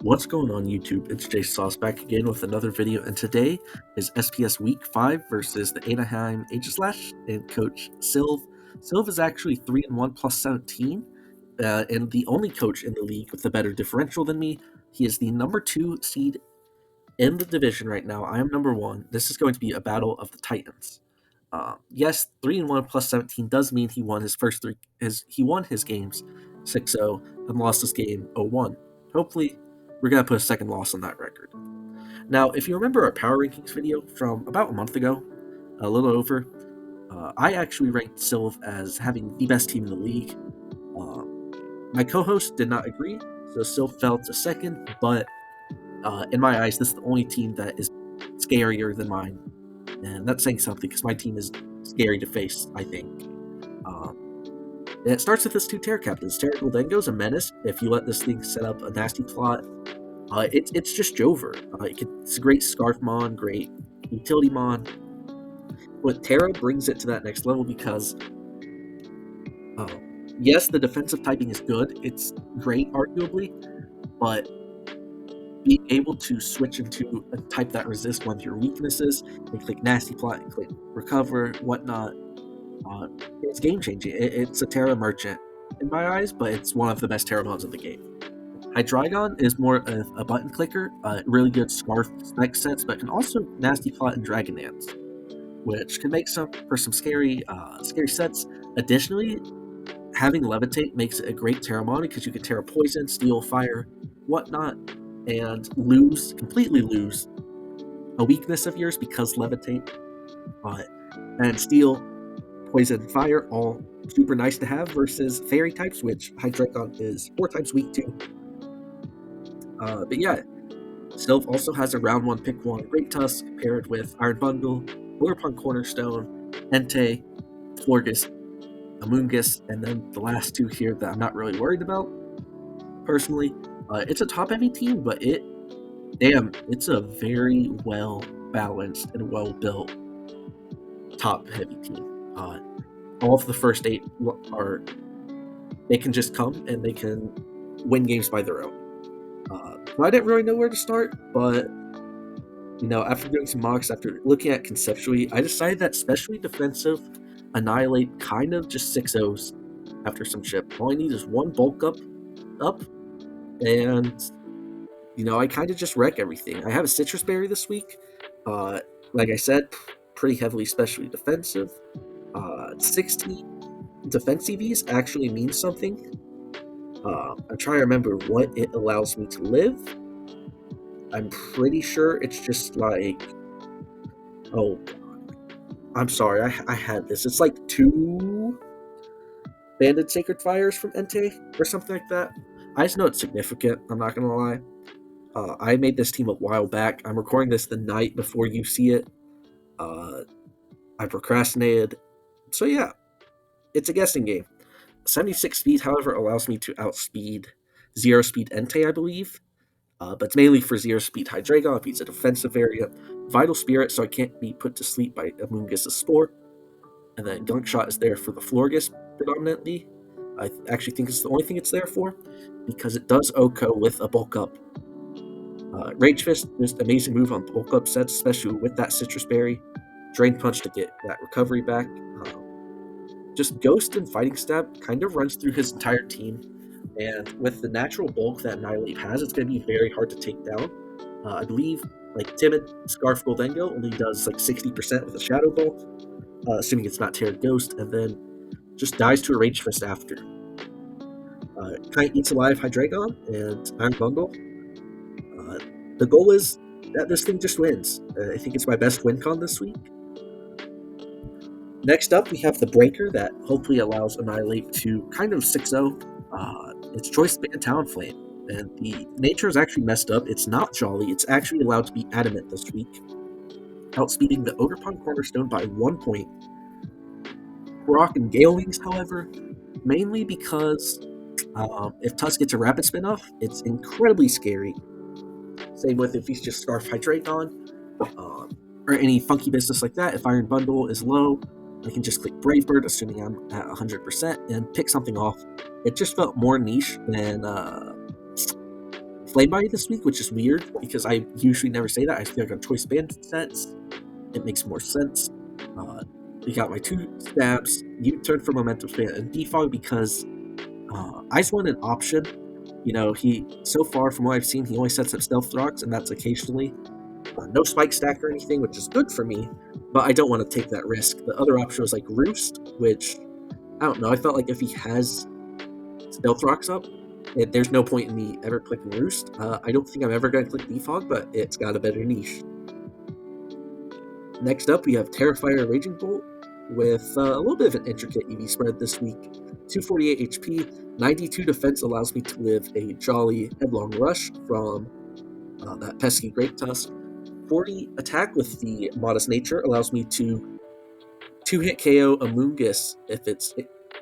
What's going on YouTube? It's Jay Sauce back again with another video, and today is SPS Week 5 versus the Anaheim Aegislash and Coach TheSilv. TheSilv is actually 3-1 plus 17, and the only coach in the league with a better differential than me. He is the number 2 seed in the division right now. I am number 1. This is going to be a battle of the Titans. Yes, 3-1 plus 17 does mean he won his first three. He won his games 6-0 and lost his game 0-1. Hopefully, we're gonna put a second loss on that record. Now, if you remember our power rankings video from about a month ago, a little over, I actually ranked TheSilv as having the best team in the league. My co-host did not agree, so TheSilv fell to second. But in my eyes, this is the only team that is scarier than mine, and that's saying something because my team is scary to face, I think. It starts with his two Terra captains. Terra Goldengo's a menace. If you let this thing set up a nasty plot, it's just Jover. It's a great Scarf Mon, great utility Mon. But Terra brings it to that next level because, yes, the defensive typing is good. It's great, arguably, but being able to switch into a type that resists one of your weaknesses and click Nasty Plot and click Recover, whatnot, it's game changing. It's a Terra merchant in my eyes, but it's one of the best Terra mods in the game. Hydreigon is more of a button clicker, really good Scarf spec sets, but can also Nasty Plot and Dragon Dance, which can make some scary sets. Additionally, having Levitate makes it a great Terra mod because you can Terra Poison, Steel, Fire, whatnot, and completely lose a weakness of yours because Levitate and Steel, Poison, Fire, all super nice to have versus Fairy types, which Hydreigon is 4 times weak to. But yeah, TheSilv also has a round 1 pick 1 Great Tusk paired with Iron Bundle, Boulderpunk Cornerstone, Entei, Florges, Amoonguss, and then the last two here that I'm not really worried about, personally. It's a top-heavy team, but it's a very well-balanced and well-built top-heavy team. All of the first 8 they can just come and they can win games by their own. So I didn't really know where to start, but after doing some mocks, after looking at conceptually, I decided that specially defensive Annihilate kind of just 6-0s after some chip. All I need is one bulk up, and I kind of just wreck everything. I have a Citrus Berry this week. Like I said, pretty heavily specially defensive. 60 defense CVs actually means something. I'm trying to remember what it allows me to live. I'm pretty sure it's just like, oh god, I'm sorry, I had this. It's like 2 Banded Sacred Fires from Entei or something like that. I just know it's significant, I'm not gonna lie. I made this team a while back. I'm recording this the night before you see it. I procrastinated. So yeah, it's a guessing game. 76 speed, however, allows me to outspeed 0 speed Entei, I believe. But it's mainly for 0 speed Hydreigon if he's a defensive area. Vital Spirit, so I can't be put to sleep by Amoonguss' Spore. And then Gunk Shot is there for the Florges predominantly. I actually think it's the only thing it's there for, because it does OHKO with a bulk up. Rage Fist is an amazing move on bulk up sets, especially with that Citrus Berry. Drain Punch to get that recovery back. Just Ghost and Fighting Stab kind of runs through his entire team, and with the natural bulk that Annihilate has, it's going to be very hard to take down. I believe Timid Scarf Goldengo only does 60% with a Shadow Bolt, assuming it's not Terra Ghost, and then just dies to a Rage Fist after. Kind of eats alive Hydreigon and Iron Bundle. The goal is that this thing just wins. I think it's my best win con this week. Next up, we have the Breaker that hopefully allows Annihilate to kind of 6-0. It's Choice Band Talonflame, and the nature is actually messed up. It's not Jolly, it's actually allowed to be Adamant this week, outspeeding the Boulderpunk Cornerstone by 1 point. Rock and Gale Wings, however, mainly because if Tusk gets a Rapid Spin-Off, it's incredibly scary. Same with if he's just Scarf Hydreigon, or any funky business like that. If Iron Bundle is low, I can just click Brave Bird, assuming I'm at 100%, and pick something off. It just felt more niche than Flame Body this week, which is weird because I usually never say that. I feel like on choice band sets, it makes more sense. We got my 2 stabs, U-turn for momentum span, and defog because I just want an option. He so far from what I've seen, he only sets up stealth rocks, and that's occasionally. No spike stack or anything, which is good for me, but I don't want to take that risk. The other option was like Roost, which I don't know. I felt like if he has stealth rocks up, there's no point in me ever clicking Roost. I don't think I'm ever going to click Defog, but it's got a better niche. Next up, we have Terrifier Raging Bolt with a little bit of an intricate EV spread this week. 248 HP, 92 defense allows me to live a jolly headlong rush from that pesky Great Tusk. 40 attack with the Modest Nature allows me to 2-hit KO Amoonguss if it's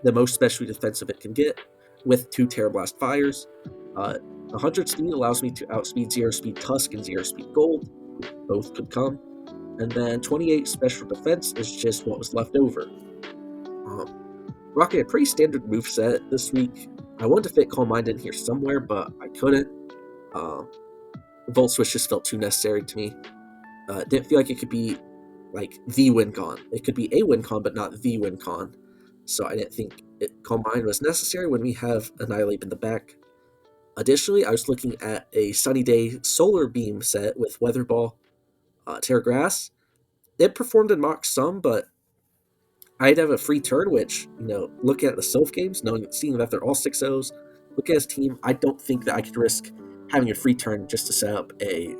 the most specially defensive it can get, with 2 Terra Blast Fires. 100 speed allows me to outspeed 0 speed Tusk and 0 speed Gold. Both could come. And then 28 special defense is just what was left over. Rocking a pretty standard moveset this week. I wanted to fit Calm Mind in here somewhere, but I couldn't. Volt Switch just felt too necessary to me. Didn't feel like it could be like the win con. It could be a win con, but not the win con. So I didn't think Calm Mind was necessary when we have Annihilate in the back. Additionally, I was looking at a Sunny Day Solar Beam set with Weather Ball, Terra Grass. It performed in mock some, but I'd have a free turn, which, looking at the TheSilv games, seeing that they're all 6-0s, looking at his team, I don't think that I could risk having a free turn just to set up a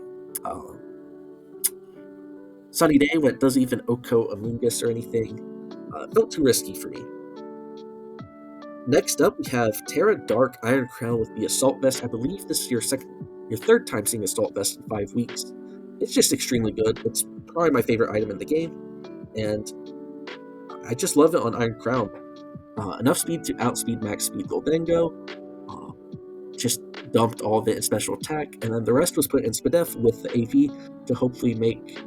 Sunny Day when it doesn't even Oko Amoonguss or anything. Felt too risky for me. Next up, we have Terra Dark Iron Crown with the Assault Vest. I believe this is your third time seeing Assault Vest in 5 weeks. It's just extremely good. It's probably my favorite item in the game, and I just love it on Iron Crown. Enough speed to outspeed max speed Goldengo. Just dumped all of it in special attack, and then the rest was put in Spadef with the AV to hopefully make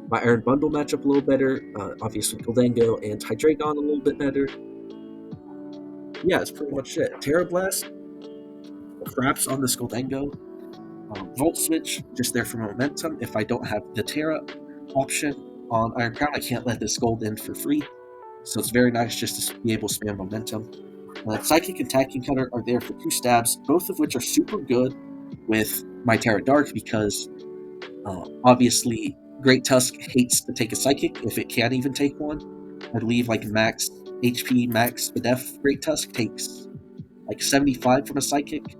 my Iron Bundle matchup a little better. Obviously, Goldengo and Hydreigon a little bit better. Yeah, that's pretty much it. Terra Blast, Craps on this Goldengo. Volt Switch, just there for momentum. If I don't have the Terra option on Iron Crown, I can't let this gold in for free. So it's very nice just to be able to spam momentum. Psychic and Attacking Cutter are there for 2 stabs, both of which are super good with my Terra Dark because obviously Great Tusk hates to take a Psychic if it can't even take one. I believe like max HP, max Spadef Great Tusk takes like 75 from a Psychic,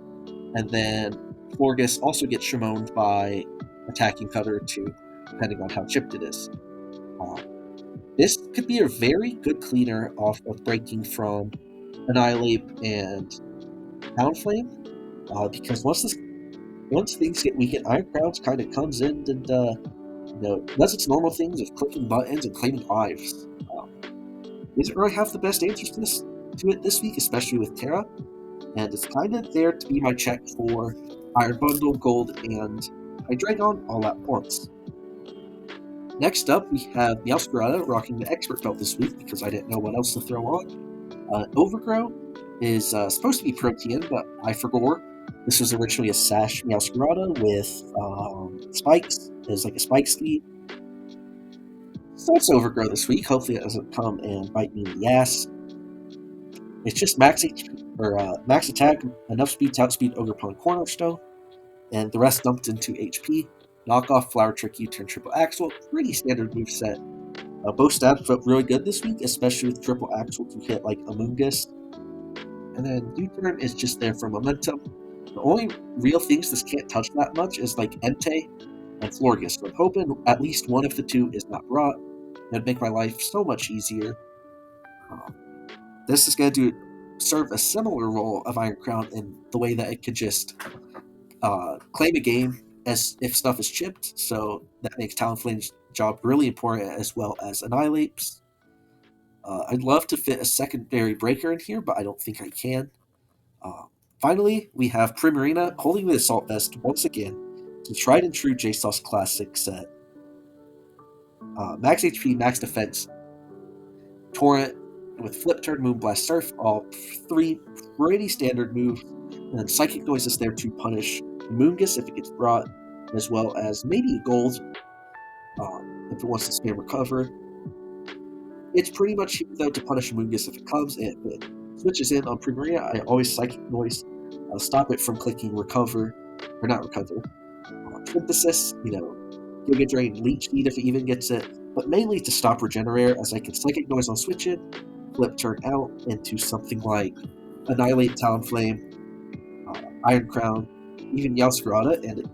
and then Florges also gets Shamoned by Attacking Cutter too, depending on how chipped it is. This could be a very good cleaner off of breaking from Annihilate and Talonflame, because once things get weakened, Iron Crowns kind of comes in and does its normal things of clicking buttons and claiming lives. Doesn't really have the best answers to it this week, especially with Terra, and it's kind of there to be my check for Iron Bundle, Gold, and Hydreigon all at once. Next up, we have Meowscarada rocking the Expert Belt this week because I didn't know what else to throw on. Overgrow is supposed to be Protean, but I forgot. This was originally a Sash Meowscarada with spikes. It's like a spike ski. So it's Overgrow this week. Hopefully it doesn't come and bite me in the ass. It's just max HP, or max attack, enough speed to outspeed Ogerpon Cornerstone, and the rest dumped into HP. Knockoff, Flower Trick, U-turn, Triple Axle. Pretty standard moveset. Both stabs felt really good this week, especially with Triple Axle to hit like Amoonguss. And then U-turn is just there for momentum. The only real things this can't touch that much is like Entei and Florges. So I'm hoping at least one of the two is not brought. That'd make my life so much easier. This is going to serve a similar role of Iron Crown in the way that it could just claim a game as if stuff is chipped, so that makes Talonflame's job really important as well as Annihilate's. I'd love to fit a secondary breaker in here, but I don't think I can. Finally, we have Primarina holding the Assault Vest once again. It's a tried and true JSOS classic set. Max HP, max defense, Torrent with Flip Turn, Moonblast, Surf, all 3 pretty standard moves, and then Psychic Noise is there to punish Moongus if it gets brought, as well as maybe Gold if it wants to spam Recover. It's pretty much here, though, to punish Moongus if it comes, and if it switches in on Primaria, I always Psychic Noise, stop it from clicking Recover, or not Recover, Synthesis, Giga Drain, Leech Seed if it even gets it, but mainly to stop Regenerate, as I can Psychic Noise on switch in, flip turn out into something like Annihilate, Talonflame, Iron Crown, even Yaskarada, and it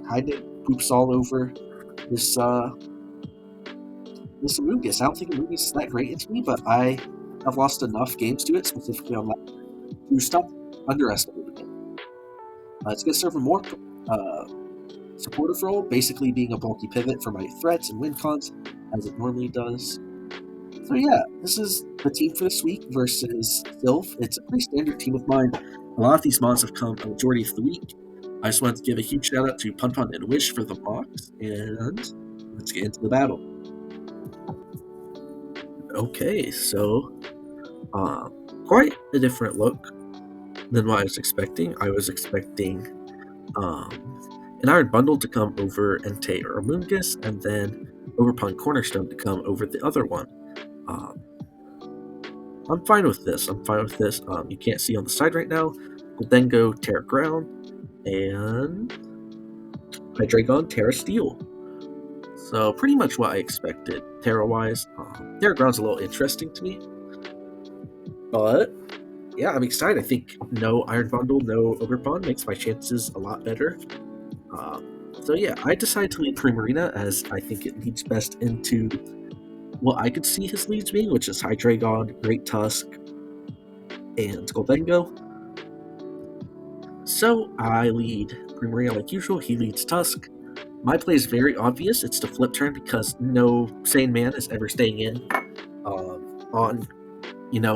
kind of poops all over this this Amoonguss. I don't think Amoonguss is that great into me, but I have lost enough games to it, specifically on that, to stop underestimating it. It's going to serve a more supportive role, basically being a bulky pivot for my threats and win cons, as it normally does. So yeah, this is the team for this week versus TheSilv. It's a pretty standard team of mine. A lot of these mods have come a majority of the week. I just wanted to give a huge shout out to Pun Pun and Wish for the box, and let's get into the battle. Okay, so quite a different look than what I was expecting. I was expecting an Iron Bundle to come over Entei or Amoonguss, and then Overpun Cornerstone to come over the other one. I'm fine with this. You can't see on the side right now. We'll then go Terra Ground and Hydreigon, Terra Steel. So pretty much what I expected Terra-wise. Terra Ground's a little interesting to me, but yeah, I'm excited. I think no Iron Bundle, no Overpun makes my chances a lot better. So yeah, I decided to lead Primarina as I think it leads best into what I could see his leads being, which is Hydreigon, Great Tusk, and Goldengo. So I lead Primarina like usual. He leads Tusk. My play is very obvious. It's to flip turn because no sane man is ever staying in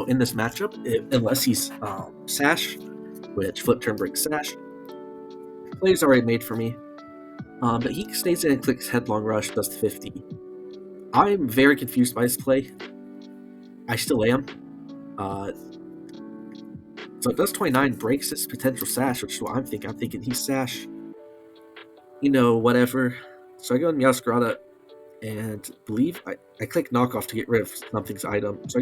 in this matchup unless he's Sash, which flip turn breaks Sash. Play is already made for me. But he stays in and clicks Headlong Rush, does 50. I'm very confused by his play. I still am. So it does 29, breaks his potential Sash, which is what I'm thinking. I'm thinking he's Sash. Whatever. So I go in Meowscarada and believe I click Knockoff to get rid of something's item. So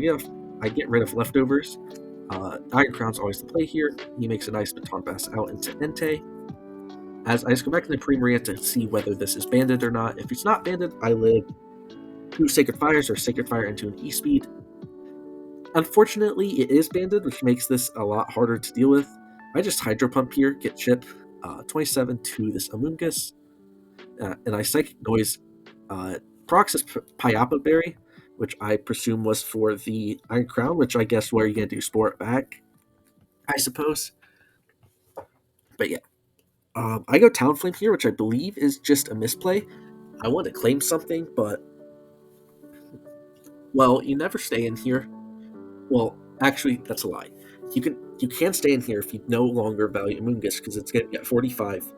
I get rid of Leftovers. Iron Crown's always the play here. He makes a nice Baton Pass out into Entei. As I just go back to the Primaria to see whether this is banded or not. If it's not banded, I live 2 Sacred Fires or Sacred Fire into an E-Speed. Unfortunately, it is banded, which makes this a lot harder to deal with. I just Hydro Pump here, get chip 27 to this Amoonguss, and I Psychic Noise Prox's Pyapa Berry, which I presume was for the Iron Crown, which I guess where you're going to do Sport back, I suppose. But yeah. I go Talonflame here, which I believe is just a misplay. I want to claim something, but well, you never stay in here. Well, actually, that's a lie. You can stay in here if you no longer value Amoonguss because it's going to get 45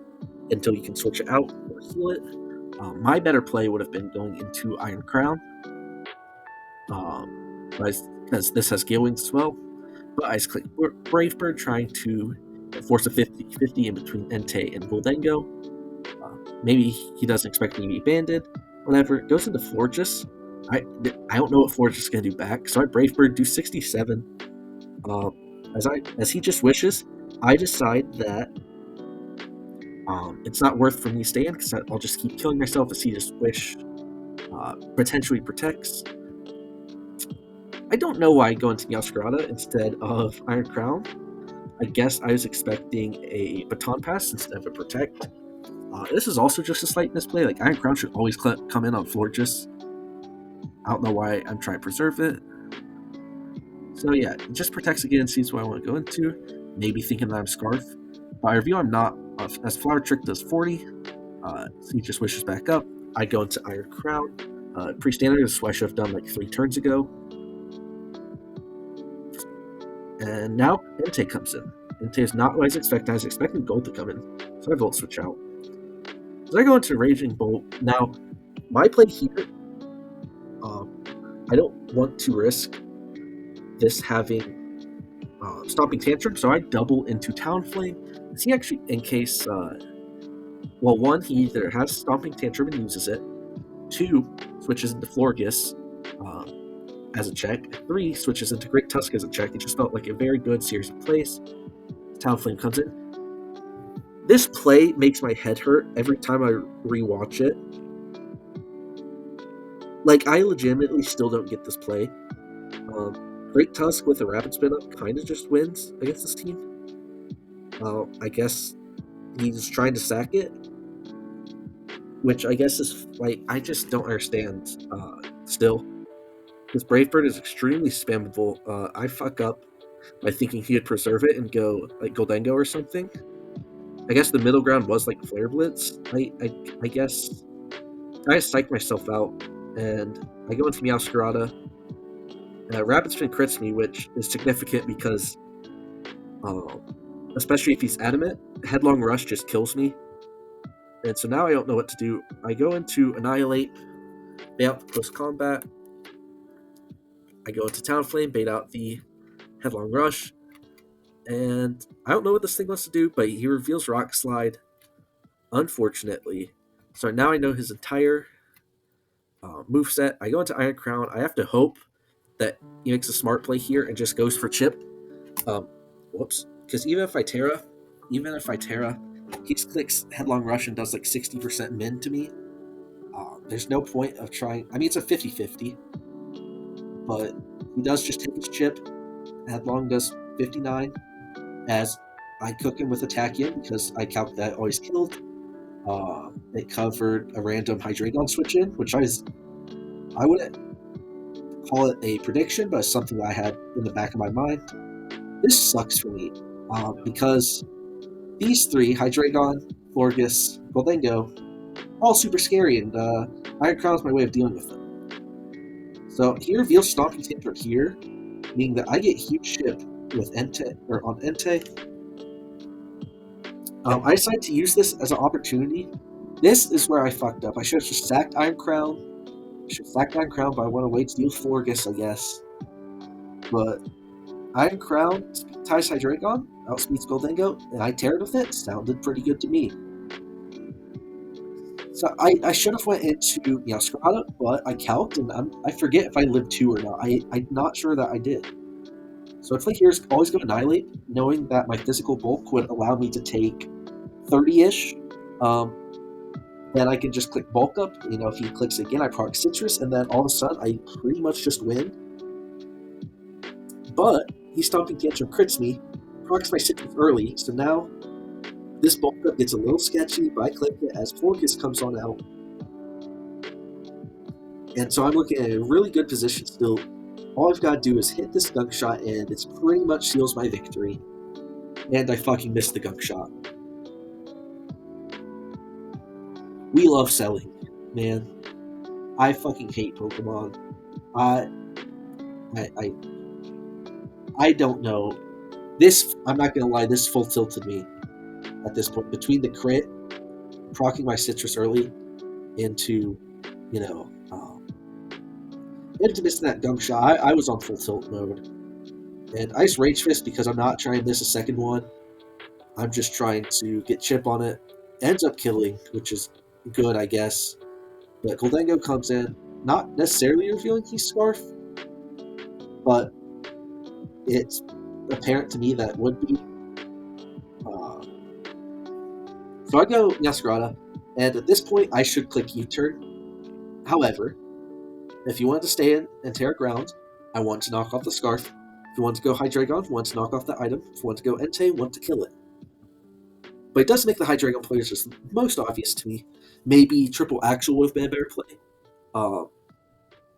until you can switch it out or heal it. My better play would have been going into Iron Crown, because this has Gale Wings as well. But I just click Brave Bird, trying to force a 50-50 in between Entei and Goldengo. Maybe he doesn't expect me to be banded. Whatever. Goes into Florges. I don't know what Florges is going to do back, so I Brave Bird, do 67. As he just wishes, I decide that it's not worth for me to stay in because I'll just keep killing myself as he just wish potentially protects. I don't know why I go into Meowscarada instead of Iron Crown. I guess I was expecting a Baton Pass instead of a Protect. This is also just a slight misplay. Like, Iron Crown should always come in on Florges. I don't know why I'm trying to preserve it. So yeah, it just protects again, sees what I want to go into. Maybe thinking that I'm Scarf. By review, I'm not, as Flower Trick does 40. So he just wishes back up. I go into Iron Crown. Pre-standard is what I should have done like 3 turns ago. And now Entei comes in. Entei is not what I was expecting. I was expecting Gold to come in. So I Volt Switch out. So I go into Raging Bolt. Now, my play here, I don't want to risk this having Stomping Tantrum, so I double into Talonflame. See, actually, in case Well, one, he either has Stomping Tantrum and uses it. Two, switches into Florges as a check. Three, switches into Great Tusk as a check. It just felt like a very good series of plays. Talonflame comes in. This play makes my head hurt every time I rewatch it. Like, I legitimately still don't get this play. Great Tusk with a Rapid Spin Up kind of just wins against this team. I guess he's trying to sack it, which I guess is like, I just don't understand still. Because Brave Bird is extremely spammable. I fuck up by thinking he would preserve it and go like Goldengo or something. I guess the middle ground was like Flare Blitz. I guess I psych myself out, and I go into Meowscarada. Rapid Spin crits me, which is significant because, especially if he's adamant, Headlong Rush just kills me. And so now I don't know what to do. I go into Annihilate, bait out the Close Combat. I go into Talonflame, bait out the Headlong Rush. And I don't know what this thing wants to do, but he reveals Rock Slide, unfortunately. So now I know his entire moveset. I go into Iron Crown. I have to hope that he makes a smart play here and just goes for Chip. Whoops. Because even if I Terra, he clicks Headlong Rush and does like 60% min to me. There's no point of trying. I mean, it's a 50-50. But he does just take his Chip. Headlong does 59. As I cook him with Attack In because I calc that always killed. It covered a random Hydreigon switch in, which I wouldn't call it a prediction, but it's something that I had in the back of my mind. This sucks for me because these three, Hydreigon, Florges, Goldengo, all super scary, and Iron Crown is my way of dealing with them. So he reveals Stomping Tantrum here, meaning that I get huge chip with Entei, or on Entei. I decided to use this as an opportunity. This is where I fucked up. I should have just sacked Iron Crown. But I want to wait to deal Florges, I guess. But Iron Crown ties Hydreigon, outspeeds Goldengo, and I teared with it. Sounded pretty good to me. So I should have went into Meowscarada, but I calced, and I forget if I lived 2 or not. I'm not sure that I did. So I play here is always go Annihilate, knowing that my physical bulk would allow me to take 30-ish. Then I can just click Bulk Up. If he clicks again, I proc Citrus, and then all of a sudden, I pretty much just win. But he's Stomping Tantrum crits me, procs my Citrus early, so now this Bulk Up gets a little sketchy, but I click it as Florges comes on out. And so I'm looking at a really good position still. All I've got to do is hit this Gunk Shot, and it pretty much seals my victory. And I fucking missed the Gunk Shot. We love selling, man. I fucking hate Pokemon. I don't know. This, I'm not gonna lie, this full tilted me at this point. Between the crit, proccing my Citrus early, into missing that Gunk Shot, I was on full tilt mode. And Ice Rage Fist, because I'm not trying to miss a second one. I'm just trying to get chip on it. Ends up killing, which is good, I guess. But Goldengo comes in, not necessarily revealing he's Scarf, but it's apparent to me that would be. So I go Meowscarada, and at this point I should click U-turn. However, if you want to stay in and tear ground, I want to knock off the Scarf. If you want to go Hydreigon, want to knock off the item. If you want to go Entei, want to kill it. But it does make the Hydreigon players just most obvious to me. Maybe triple actual with Bear play.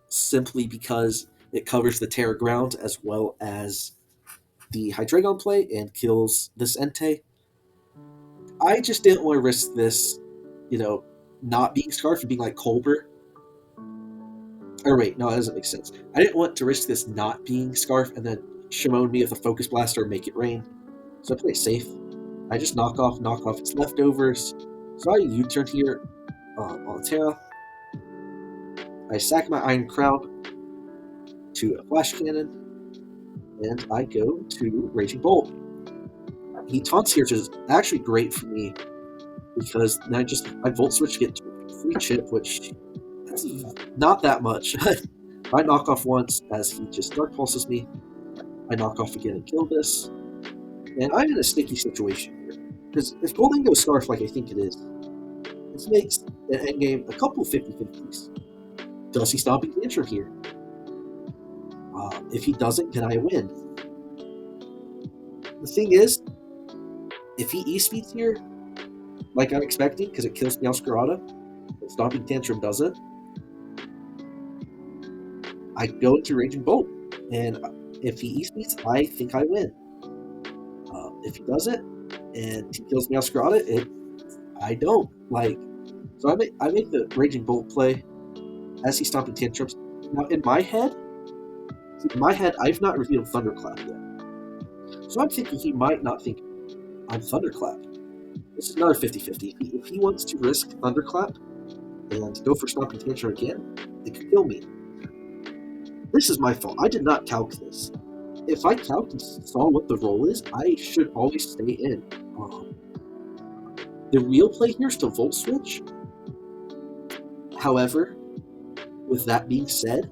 Simply because it covers the Terra ground as well as the Hydreigon play and kills this Entei. I just didn't want to risk this, not being Scarf and being like Colbert. Or wait, no, that doesn't make sense. I didn't want to risk this not being Scarf and then Shimon me with a Focus Blaster and make it rain. So I play safe. I just knock off its leftovers. So I U-turn here on Terra. I sack my Iron Crown to a Flash Cannon, and I go to Raging Bolt. He taunts here, which is actually great for me. because then I Volt Switch, get free chip, which that's not that much. I knock off once as he just Dark Pulses me. I knock off again and kill this. And I'm in a sticky situation here. Because if Golden goes Scarf like I think it is, this makes the endgame a couple 50-50s. Does he Stomping Tantrum here? If he doesn't, can I win? The thing is, if he E-Speeds here, like I'm expecting, because it kills Meowscarada, but Stomping Tantrum doesn't, I go into Raging Bolt. And if he E-Speeds, I think I win. If he doesn't, and he kills Meowscarada, I don't. So I make the Raging Bolt play as he's Stomping Tantrums. Now, in my head, I've not revealed Thunderclap yet. So I'm thinking he might not think I'm Thunderclap. This is another 50-50. If he wants to risk Thunderclap and go for Stomping Tantrum again, it could kill me. This is my fault. I did not calc this. If I calced and saw what the roll is, I should always stay in. The real play here is to Volt Switch. However, with that being said,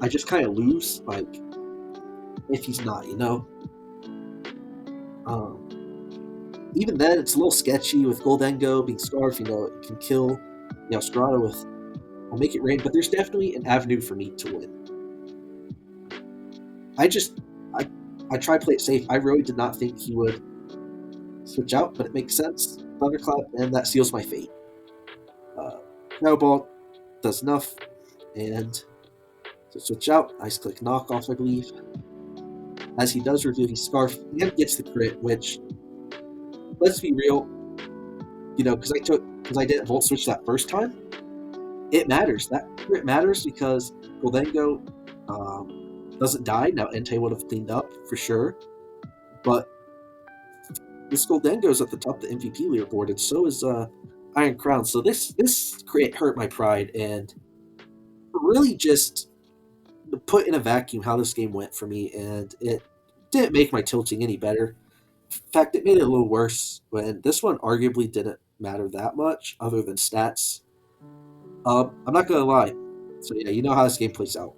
I just kind of lose, if he's not, Even then, it's a little sketchy with Goldengo being Scarf, it can kill Strata with I'll make it rain, but there's definitely an avenue for me to win. I try to play it safe. I really did not think he would switch out, but it makes sense. Thunderclap, and that seals my fate. Shadow Ball does enough, and to switch out, ice click knockoff, I believe. As he does reveal his Scarf, and gets the crit, which, let's be real, because I didn't Volt Switch that first time, it matters. That crit matters because Goldengo doesn't die. Now Entei would have cleaned up for sure, but this Goldengo's at the top of the MVP leaderboard, and so is Iron Crown. So this crit hurt my pride, and really just put in a vacuum how this game went for me, and it didn't make my tilting any better. In fact, it made it a little worse when this one arguably didn't matter that much other than stats. I'm not gonna lie. So yeah, you know how this game plays out.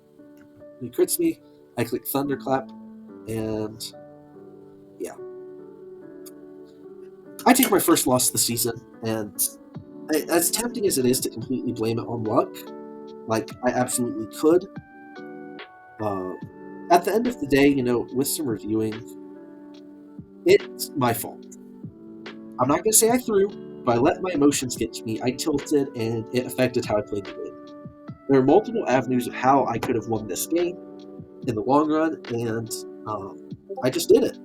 He crits me, I click Thunderclap, and yeah. I take my first loss of the season, and as tempting as it is to completely blame it on luck, I absolutely could. At the end of the day, with some reviewing, it's my fault. I'm not going to say I threw, but I let my emotions get to me. I tilted, and it affected how I played the game. There are multiple avenues of how I could have won this game in the long run, and I just did it.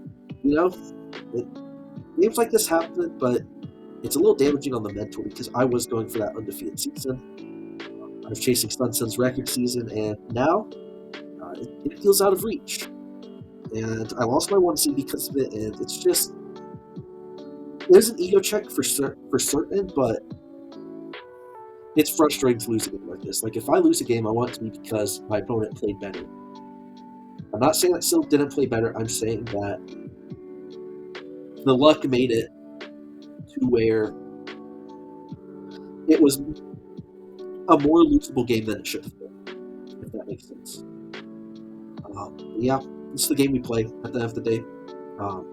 Games like this happen, but it's a little damaging on the mental because I was going for that undefeated season. I was chasing Sunsun's record season, and now it feels out of reach. And I lost my 1 seed because of it, and it's just... There's an ego check for certain, but it's frustrating to lose a game like this. If I lose a game, I want it to be because my opponent played better. I'm not saying that TheSilv didn't play better. I'm saying that the luck made it to where it was a more losable game than it should have been, if that makes sense. Yeah, this is the game we play at the end of the day.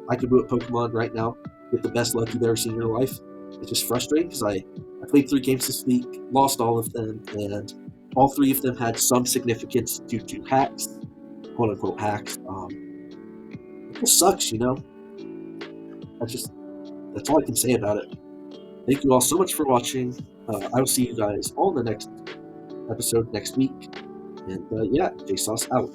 I could boot Pokemon right now, get the best luck you've ever seen in your life. It's just frustrating because I played 3 games this week, lost all of them, and all 3 of them had some significance due to hacks, quote-unquote hacks. It just sucks, That's all I can say about it. Thank you all so much for watching. I will see you guys all in the next episode next week. And yeah, JSauce out.